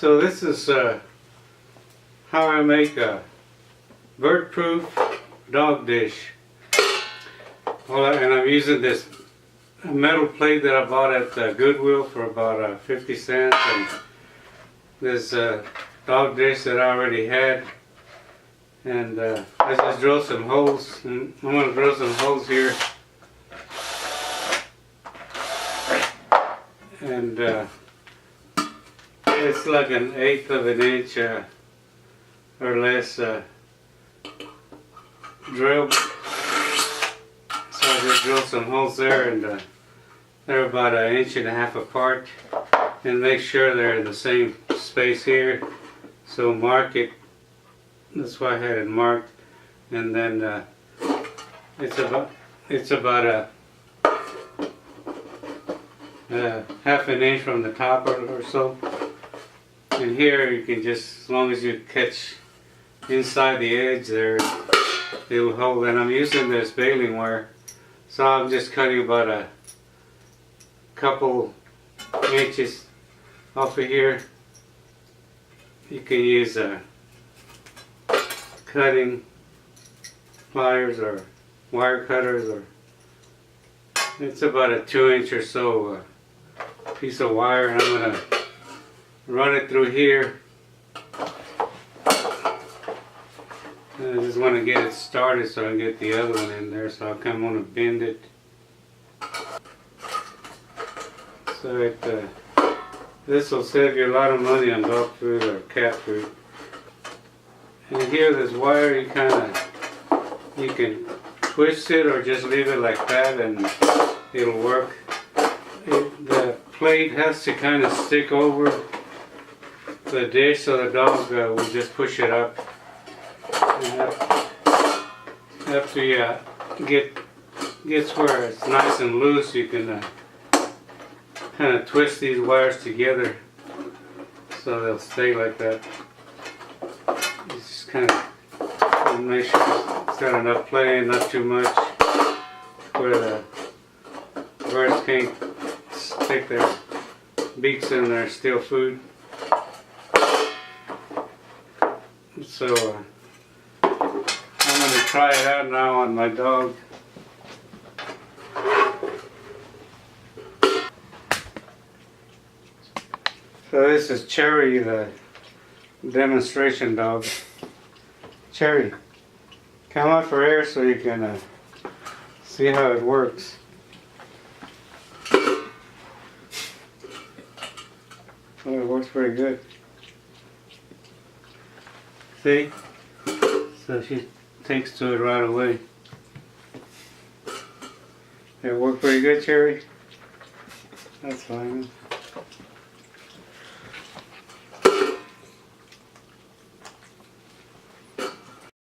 So this is how I make a bird-proof dog dish. And I'm using this metal plate that I bought at Goodwill for about 50 cents, and this dog dish that I already had. And I just drilled some holes. I'm going to drill some holes here. And it's like an eighth of an inch or less drill. So I just drilled some holes there, and they're about 1.5 inches apart. And make sure they're in the same space here. So mark it. That's why I had it marked. And then it's about half an inch from the top or so. And here you can just, as long as you catch inside the edge there, it'll hold. And I'm using this baling wire, so I'm just cutting about a couple inches off of here. You can use cutting pliers or wire cutters, or it's about a 2-inch or so piece of wire, and I'm going to run it through here. And I just want to get it started so I can get the other one in there, so I'll come on and bend it. So this will save you a lot of money on dog food or cat food. And here, this wire, you can twist it or just leave it like that, and it'll work. The plate has to kind of stick over the dish, so the dog will just push it up. And after you gets where it's nice and loose, you can kind of twist these wires together so they'll stay like that. You just kind of make sure it's got enough play, not too much, where the birds can't stick their beaks in there, steal food. So I'm going to try it out now on my dog. So this is Cherry, the demonstration dog. Cherry, come out for air so you can see how it works. Oh, it works pretty good. See? So she takes to it right away. It worked pretty good, Cherry? That's fine.